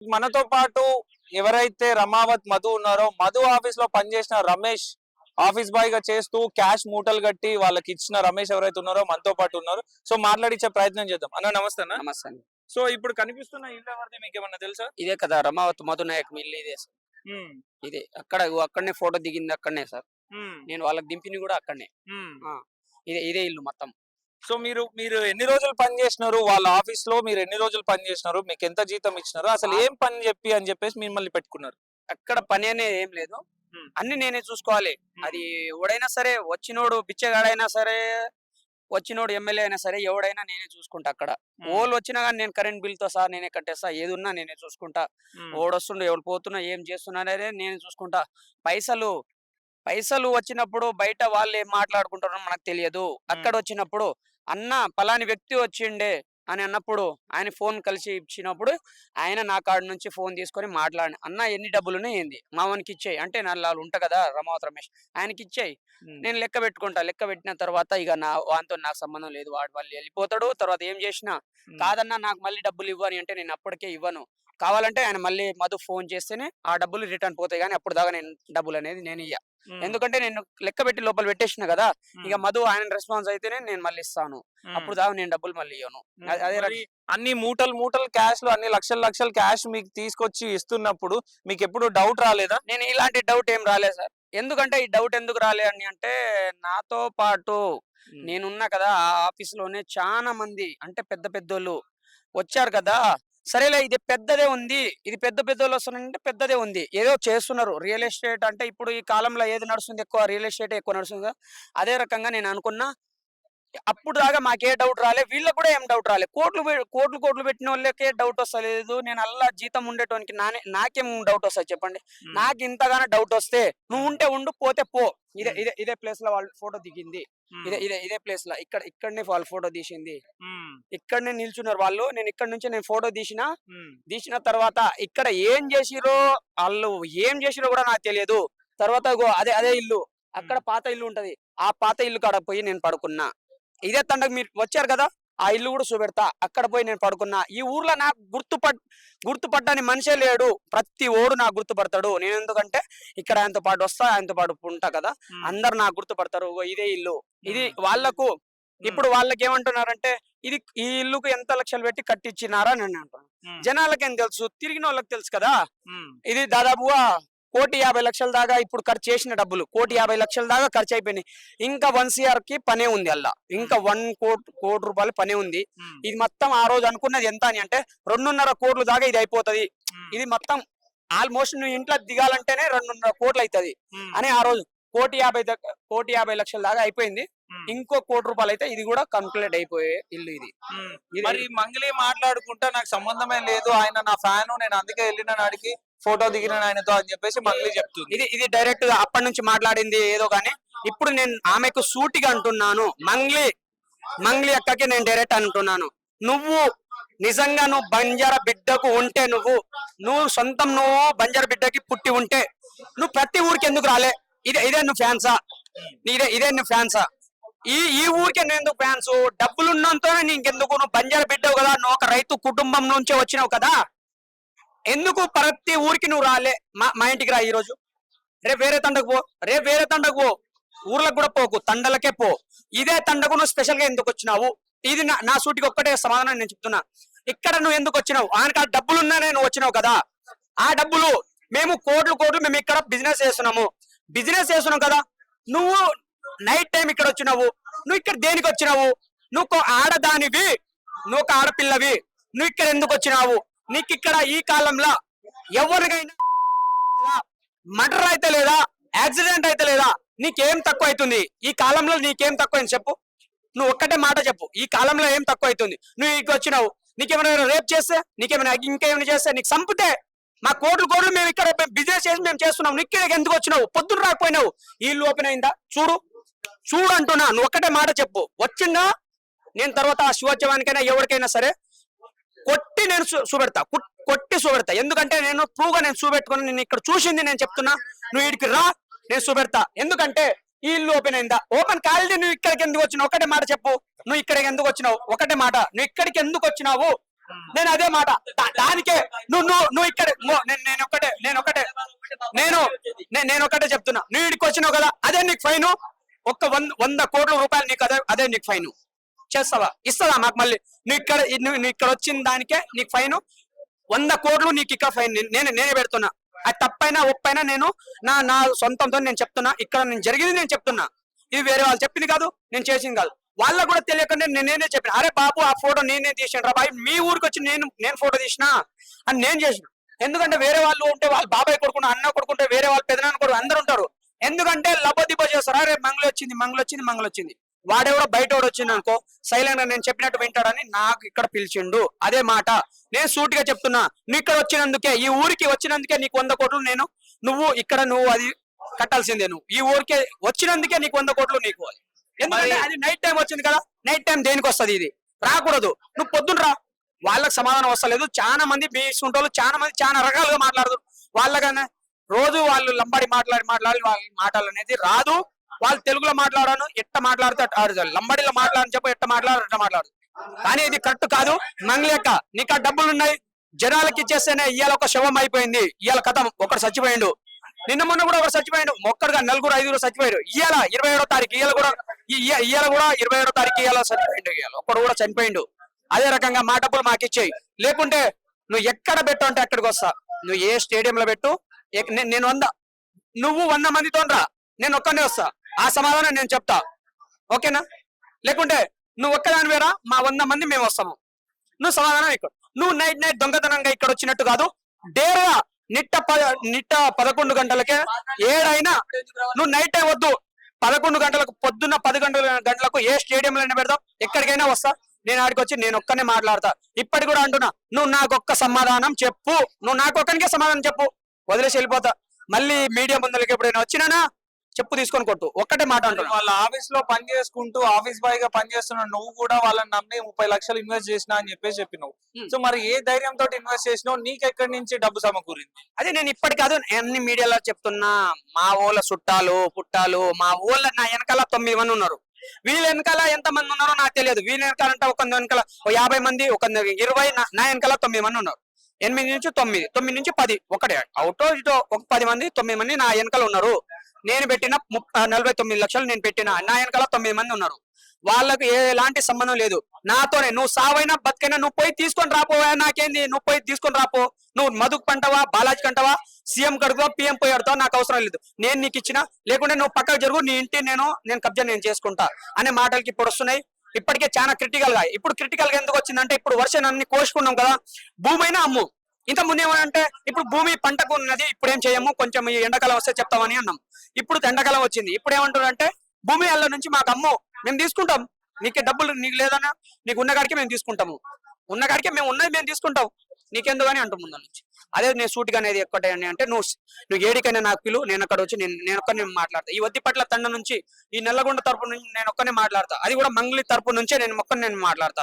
మనతో పాటు ఎవరైతే రమావత్ మధు ఉన్నారో, మధు ఆఫీస్ లో పనిచేసిన రమేష్ ఆఫీస్ బాయ్ గా చేస్తూ క్యాష్ మూటలు కట్టి వాళ్ళకి ఇచ్చిన రమేష్ ఎవరైతే ఉన్నారో మనతో పాటు ఉన్నారు. సో మాట్లాడించే ప్రయత్నం చేద్దాం. అన్న నమస్తే అన్న. నమస్తే అండి. సో ఇప్పుడు కనిపిస్తున్న ఇల్లు ఎవరిది మీకు ఏమన్నా తెలుసా? ఇదే కదా రమావత్ మధునాయక్ మిల్ ఇదే సార్. ఉమ్, ఇదే అక్కడనే ఫోటో దిగింది అక్కడనే సార్. ఉమ్, నేను వాళ్ళకి దింపింది కూడా అక్కడనే. ఉమ్. ఆ, ఇదే ఇదే ఇల్లు మొత్తం. సో మీరు మీరు ఎన్ని రోజులు పని చేసినారు వాళ్ళ ఆఫీస్ లో? మీరు ఎన్ని రోజులు పని చేసినారు? మీకు ఎంత జీతం ఇచ్చినారు? అసలు ఏం పని చెప్పి అని చెప్పేసి మిమ్మల్ని పెట్టుకున్నారు? అక్కడ పని అనేది ఏం లేదు, ఉమ్, అన్ని నేనే చూసుకోవాలి. ఉమ్, అది ఎవడైనా సరే, వచ్చినోడు బిచ్చగాడైనా సరే, వచ్చినోడు ఎమ్మెల్యే అయినా సరే, ఎవడైనా నేనే చూసుకుంటా అక్కడ. ఉమ్, ఓళ్ళు వచ్చినా కానీ నేను కరెంట్ బిల్ తో సహా నేనే కట్టేస్తా. ఏది ఉన్నా నేనే చూసుకుంటా. ఉమ్, ఓడొస్తుండో ఎవడు పోతున్నా ఏం చేస్తున్నా అనేది నేను చూసుకుంటా. పైసలు పైసలు వచ్చినప్పుడు బయట వాళ్ళు ఏం మాట్లాడుకుంటారో మనకు తెలియదు. అక్కడ ఉమ్, వచ్చినప్పుడు అన్న పలాని వ్యక్తి వచ్చిండే అని అన్నప్పుడు ఆయన ఫోన్ కలిసి ఇచ్చినప్పుడు ఆయన నా కాడ నుంచి ఫోన్ తీసుకొని మాట్లాడి, అన్న ఎన్ని డబ్బులునే ఏంది మావానికి ఇచ్చేయి అంటే, వాళ్ళు ఉంటా కదా రమావత్ రమేష్, ఆయనకి ఇచ్చేయి, ఉమ్, నేను లెక్క పెట్టుకుంటా. లెక్క పెట్టిన తర్వాత ఇక వానితో నాకు సంబంధం లేదు, వాడు వాళ్ళు వెళ్ళిపోతాడు. తర్వాత ఏం చేసినా ఉమ్, కాదన్నా నాకు మళ్ళీ డబ్బులు ఇవ్వని అంటే నేను అప్పటికే ఇవ్వను. కావాలంటే ఆయన మళ్ళీ మధు ఫోన్ చేస్తేనే ఆ డబ్బులు రిటర్న్ పోతాయి, కానీ అప్పుడు దాకా నేను డబ్బులు అనేది నేను ఇయ్య. ఉమ్, ఎందుకంటే నేను లెక్క పెట్టి లోపల పెట్టేసిన కదా. ఇక ఉమ్, మధు ఆయన రెస్పాన్స్ అయితేనే నేను మళ్ళీ ఇస్తాను. ఉమ్. అప్పుడు దాకా నేను డబ్బులు మళ్ళీ ఇవ్వను. అదే మరి అన్ని మూటలు మూటలు క్యాష్ లో అన్ని లక్షల లక్షల క్యాష్ మీకు తీసుకొచ్చి ఇస్తున్నప్పుడు మీకు ఎప్పుడు డౌట్ రాలేదా? నేను ఇలాంటి డౌట్ ఏం రాలేదు సార్. ఎందుకంటే ఈ డౌట్ ఎందుకు రాలే అని అంటే, నాతో పాటు నేనున్నా కదా ఆ ఆఫీస్ లోనే చాలా మంది అంటే పెద్ద పెద్దోళ్ళు వచ్చారు కదా. సరేలే ఇది పెద్దదే ఉంది, ఇది పెద్ద పెద్దోళ్ళు వస్తున్నారంటే పెద్దదే ఉంది, ఏదో చేస్తున్నారు. రియల్ ఎస్టేట్ అంటే ఇప్పుడు ఈ కాలంలో ఏది నడుస్తుంది ఎక్కువ, రియల్ ఎస్టేట్ ఎక్కువ నడుస్తుంది కదా. అదే రకంగా నేను అనుకున్నా. అప్పుడు దాకా మాకే డౌట్ రాలే, వీళ్ళకి కూడా ఏం డౌట్ రాలే. కోట్లు కోట్లు పెట్టిన వాళ్ళకే డౌట్ వస్తలేదు. నేను అల్లా జీతం ఉండేటోనికి నాకేం డౌట్ వస్తుంది చెప్పండి. నాకు ఇంతగానో డౌట్ వస్తే నువ్వు ఉంటే ఉండు, పోతే పో. ఇదే ఇదే ఇదే ప్లేస్ లో వాళ్ళు ఫోటో దిగింది. ఇదే ఇదే ఇదే ప్లేస్ లో ఇక్కడనే వాళ్ళు ఫోటో తీసింది. ఇక్కడనే నిల్చున్నారు వాళ్ళు. నేను ఇక్కడ నుంచి నేను ఫోటో తీసిన తర్వాత ఇక్కడ ఏం చేసిరో, వాళ్ళు ఏం చేసిరో కూడా నాకు తెలియదు. తర్వాత అదే అదే ఇల్లు, అక్కడ పాత ఇల్లు ఉంటది, ఆ పాత ఇల్లు కాడ పోయి నేను పడుకున్నా. ఇదే తండకు మీరు వచ్చారు కదా, ఆ ఇల్లు కూడా చూపెడతా. అక్కడ పోయి నేను పడుకున్నా. ఈ ఊర్లో నాకు గుర్తుపట్టని మనిషే లేడు. ప్రతి ఓడు నాకు గుర్తుపడతాడు. నేను ఎందుకంటే ఇక్కడ ఆయనతో పాటు వస్తా, ఆయనతో పాటు ఉంటా కదా. అందరు నాకు గుర్తుపడతారు. ఇదే ఇల్లు, ఇది వాళ్ళకు. ఇప్పుడు వాళ్ళకి ఏమంటున్నారంటే, ఇది ఈ ఇల్లుకు ఎంత లక్షలు పెట్టి కట్టించినారా అని అంటున్నాను. జనాలకేం తెలుసు, తిరిగిన వాళ్ళకి తెలుసు కదా. ఇది దాదాపుగా 1,50,00,000 దాకా ఇప్పుడు ఖర్చు చేసిన డబ్బులు 1,50,00,000 దాకా ఖర్చు అయిపోయినాయి. ఇంకా 1 CR కి పనే ఉంది అల్లా. ఇంకా 1 కోటి రూపాయలు పనే ఉంది. ఇది మొత్తం ఆ రోజు అనుకున్నది ఎంత అని అంటే 2.5 కోట్లు దాకా ఇది అయిపోతది. ఇది మొత్తం ఆల్మోస్ట్ నువ్వు ఇంట్లో దిగాలంటేనే 2.5 కోట్లు అవుతుంది అని ఆ రోజు 1,50,00,000 దాకా అయిపోయింది. ఇంకో 1 కోటి రూపాయలు అయితే ఇది కూడా కంప్లీట్ అయిపోయే ఇల్లు ఇది. మరి మంగళి మాట్లాడుకుంటా నాకు సంబంధమే లేదు, ఆయన నా ఫ్యాను, నేను అందుకే వెళ్ళిన నాడికి ఫోటో దిగిన ఆయనతో అని చెప్పేసి మంగళి చెప్తుంది. ఇది ఇది డైరెక్ట్ గా అప్పటి నుంచి మాట్లాడింది ఏదో గానీ, ఇప్పుడు నేను ఆమెకు సూటిగా అంటున్నాను. మంగ్లీ అక్కకి నేను డైరెక్ట్ అంటున్నాను, నువ్వు నిజంగా నువ్వు బంజారా బిడ్డకు ఉంటే, నువ్వు సొంతం నువ్వు బంజారా బిడ్డకి పుట్టి ఉంటే నువ్వు ప్రతి ఊరికి ఎందుకు రాలే? ఇదే నువ్వు ఫ్యాన్సా? ఇదే నువ్వు ఫ్యాన్సా? ఈ ఊరికే నువ్వు ఎందుకు ఫ్యాన్స్? డబ్బులున్నంతోనే నీకెందుకు? నువ్వు బంజారా బిడ్డవు కదా, నువ్వు ఒక రైతు కుటుంబం నుంచే వచ్చినావు కదా, ఎందుకు ప్రతి ఊరికి నువ్వు రాలే? మా ఇంటికి రా ఈ రోజు, రేపు వేరే తండకు పో, ఊర్లకు కూడా పోకు, తండలకే పో. ఇదే తండకు నువ్వు స్పెషల్ గా ఎందుకు వచ్చినావు? ఇది నా సూటికి ఒక్కటే సమాధానం నేను చెప్తున్నా. ఇక్కడ నువ్వు ఎందుకు వచ్చినావు? ఆయనకు ఆ డబ్బులున్నానే నువ్వు వచ్చినావు కదా. ఆ డబ్బులు మేము కోట్లు మేము ఇక్కడ బిజినెస్ చేస్తున్నాం కదా. నువ్వు నైట్ టైం ఇక్కడ వచ్చినావు. నువ్వు ఇక్కడ దేనికి వచ్చినావు? నువ్వు ఆడదానివి, నువ్వు ఒక ఆడపిల్లవి, నువ్వు ఇక్కడ ఎందుకు వచ్చినావు? నీకు ఇక్కడ ఈ కాలంలో ఎవరికైనా మర్డర్ అయితే లేదా, యాక్సిడెంట్ అయితే లేదా? నీకేం తక్కువ అవుతుంది ఈ కాలంలో? నీకేం తక్కువైంది చెప్పు? నువ్వు ఒక్కటే మాట చెప్పు, ఈ కాలంలో ఏం తక్కువ అవుతుంది? నువ్వు ఇక్కడ వచ్చినావు, నీకేమైనా రేప్ చేస్తే, నీకేమైనా ఇంకేమైనా చేస్తే, నీకు చంపితే, మా కోట్లు మేము ఇక్కడ బిజినెస్ చేసి మేము చేస్తున్నాం, నువ్వు ఇక్కడ ఎందుకు వచ్చినావు? పొద్దున్న రాకపోయినావు. ఇల్లు ఓపెన్ అయిందా? చూడు అంటున్నా. నువ్వు ఒక్కటే మాట చెప్పు. వచ్చిందా? నేను తర్వాత ఆ శివోత్సవానికైనా ఎవరికైనా సరే కొట్టి నేను చూపెడతా. ఎందుకంటే నేను ప్రూవ్ గా నేను చూపెట్టుకుని, నేను ఇక్కడ చూసింది నేను చెప్తున్నా. నువ్వు ఇక్కడికి రా, నేను చూపెడతా. ఎందుకంటే ఈ ఇల్లు ఓపెన్ అయిందా? ఓపెన్ కాలేదు. నువ్వు ఇక్కడికి ఎందుకు వచ్చినావు? ఒకటే మాట చెప్పు. నువ్వు ఇక్కడికి ఎందుకు వచ్చినావు? ఒకటే మాట, నువ్వు ఇక్కడికి ఎందుకు వచ్చినావు నేను అదే మాట దానికే నువ్వు ఇక్కడ నేను ఒకటే చెప్తున్నా. నువ్వు ఇక్కడికి వచ్చినావు కదా, అదే నీకు ఫైన్. ఒక్క 100 కోట్ల రూపాయలు నీకు అదే నీకు ఫైన్. చేస్తావా? ఇస్తుందా మాకు? మళ్ళీ నువ్వు ఇక్కడ వచ్చిన దానికే నీకు ఫైన్ 100 కోట్లు నీకు ఇక్కడ ఫైన్ నేనే పెడుతున్నా. అది తప్పైనా ఒప్పైనా నేను నా సొంతంతో నేను చెప్తున్నా. ఇక్కడ నేను జరిగింది నేను చెప్తున్నా. ఇది వేరే వాళ్ళు చెప్పింది కాదు, నేను చేసింది కాదు. వాళ్ళకు కూడా తెలియకుండా నేనే చెప్పిన, అరే బాబు ఆ ఫోటో నేనే తీసాను రా బాయ్, మీ ఊరికి వచ్చి నేను ఫోటో తీసిన అని నేను చేసిన. ఎందుకంటే వేరే వాళ్ళు ఉంటే వాళ్ళ బాబాయ్ కొడుకుంటే అన్న కొడుకుంటే వేరే వాళ్ళ పెదనాన్న కొడుకు అందరు ఉంటారు. ఎందుకంటే లబ్బదిబ్బ చేస్తారు. అరే మంగళ వచ్చింది. వాడెవడో బయట వచ్చింది అనుకో, సైలెంట్ గా నేను చెప్పినట్టు వింటాడని నాకు ఇక్కడ పిలిచిండు. అదే మాట నేను సూటిగా చెప్తున్నా. నువ్వు ఇక్కడ వచ్చినందుకే, ఈ ఊరికి వచ్చినందుకే నీకు 100 కోట్లు నువ్వు అది కట్టాల్సిందే. నువ్వు ఈ ఊరికే వచ్చినందుకే నీకు 100 కోట్లు నీకు. ఎందుకంటే అది నైట్ టైం వచ్చింది కదా, నైట్ టైం దేనికి వస్తుంది? ఇది రాకూడదు. నువ్వు పొద్దున్న రా. వాళ్ళకి సమాధానం వస్తలేదు. చాలా మంది బీసుకుంటోళ్ళు చాలా మంది చాలా రకాలుగా మాట్లాడతారు. వాళ్ళకన్నా రోజు వాళ్ళు లంబాడి మాట్లాడి వాళ్ళ మాటలు అనేది రాదు. వాళ్ళు తెలుగులో మాట్లాడాను, ఎట్ట మాట్లాడితే లంబాడిలో మాట్లాడని చెప్పి ఎట్ట మాట్లాడు. కానీ ఇది కరెక్ట్ కాదు. మంగళక్క నీకు ఆ డబ్బులు ఉన్నాయి, జనాలకి ఇచ్చేస్తేనే ఇవాళ ఒక శవం అయిపోయింది. ఇవాళ కథ ఒకటి చచ్చిపోయిండు. నిన్న మొన్న కూడా ఒకటి చచ్చిపోయాడు. ఒక్కడుగా 4-5 చచ్చిపోయారు. ఇవాళ 27వ తారీఖు ఇవాళ కూడా 27వ తారీఖు ఇవాళ చచ్చిపోయిండు. ఇవాళ ఒక్కడు కూడా చనిపోయిండు. అదే రకంగా మా డబ్బులు మాకు ఇచ్చేయి. లేకుంటే నువ్వు ఎక్కడ పెట్టు అంటే అక్కడికి వస్తా. నువ్వు ఏ స్టేడియంలో పెట్టు. నేను 100, నువ్వు 100 మందితో రా, నేను ఒక్కనే వస్తా. ఆ సమాధానం నేను చెప్తా. ఓకేనా? లేకుంటే నువ్వు ఒక్కదాని వేరా, మా 100 మంది మేము వస్తాము. నువ్వు సమాధానం ఇక్కడ. నువ్వు నైట్ దొంగతనంగా ఇక్కడ వచ్చినట్టు కాదు. డేరా నిట్ట 11 గంటలకే ఏడైనా నువ్వు నైట్ టైం వద్దు. 11 గంటలకు పొద్దున్న 10 గంటలకు ఏ స్టేడియంలో పెడతావు, ఎక్కడికైనా వస్తా. నేను ఆడికి వచ్చి నేను ఒక్కనే మాట్లాడతా. ఇప్పటి కూడా అంటున్నా, నువ్వు నాకు ఒక్క సమాధానం చెప్పు. నువ్వు నాకు ఒక్కనికే సమాధానం చెప్పు, వదిలేసి వెళ్ళిపోతా. మళ్ళీ మీడియా ముందరికి ఎప్పుడైనా వచ్చినానా చెప్పు తీసుకొని కొట్టు. ఒక్కటే మాట అంటున్నా. వాళ్ళ ఆఫీస్ లో పని చేసుకుంటూ ఆఫీస్ బాయ్ గా పనిచేస్తున్నావు. నువ్వు కూడా వాళ్ళని నమ్మి 30 లక్షలు ఇన్వెస్ట్ చేసినా అని చెప్పినావు. సో మరి ఏ ధైర్యంతో ఇన్వెస్ట్ చేసినావు? నీకు ఎక్కడి నుంచి డబ్బు సమకూరింది? అదే నేను ఇప్పటి కాదు అన్ని మీడియాలో చెప్తున్నా. మా ఊళ్ళ చుట్టాలు పుట్టాలు, మా ఊళ్ళ నా వెనకాల 9 మంది ఉన్నారు. వీళ్ళ వెనకాల ఎంత మంది ఉన్నారో నాకు తెలియదు. వీళ్ళ వెనకాల అంటే ఒక వెనకాల 50 మంది, ఒక 20, నా వెనకాల 9 మంది ఉన్నారు. 8 నుంచి 9, 9 నుంచి 10, ఒకటే అవుటో ఇటో ఒక 10 మంది 9 మంది నా వెనకాల ఉన్నారు. నేను పెట్టిన 49 లక్షలు నేను పెట్టిన, నా వెనకాల 9 మంది ఉన్నారు. వాళ్ళకు ఎలాంటి సంబంధం లేదు నాతోనే. నువ్వు సావైనా బతికైనా నువ్వు పోయి తీసుకొని రాపోవా, నాకేంది? నువ్వు పోయి తీసుకొని రాపో. నువ్వు మధుకు పంటవా, బాలాజీ కంటవా, సీఎం కడుగుతావా, పిఎం పోయి ఆడతావా, నాకు అవసరం లేదు. నేను నీకు ఇచ్చిన, లేకుంటే నువ్వు పక్కకు జరుగు, నీ ఇంటి నేను కబ్జా నేను చేసుకుంటా అనే మాటలకి ఇప్పుడు వస్తున్నాయి. ఇప్పటికే చాలా క్రిటికల్ గా. ఇప్పుడు క్రిటికల్ గా ఎందుకు వచ్చిందంటే, ఇప్పుడు వర్షం అన్ని కోసుకున్నాం కదా, భూమి అయినా అమ్ము. ఇంత ముందు ఏమంటే ఇప్పుడు భూమి పంటకు ఉన్నది, ఇప్పుడు ఏం చేయము, కొంచెం ఈ ఎండాకాలం వస్తే చెప్తామని అన్నాం. ఇప్పుడు ఎండాకాలం వచ్చింది. ఇప్పుడు ఏమంటారంటే భూమి అల్ల నుంచి మాకు అమ్ము, మేము తీసుకుంటాం. నీకు డబ్బులు నీకు లేదన్నా, నీకు ఉన్న కాడికే మేము తీసుకుంటాము, ఉన్న కాడికే మేము ఉన్నది మేము తీసుకుంటాం, నీకెందుకు అని అంటాం ముందు నుంచి. అదే నేను సూటిగా అనేది ఎక్కటే అంటే, నువ్వు ఏడికైనా నాకు పిలువు, నేను అక్కడ వచ్చి నేను ఒక్కనే మాట్లాడతా. ఈ వద్దిపట్ల తండ నుంచి, ఈ నల్లగొండ తరపు నుంచి నేను ఒక్కనే మాట్లాడతా. అది కూడా మంగళి తరపు నుంచే నేను మాట్లాడతా.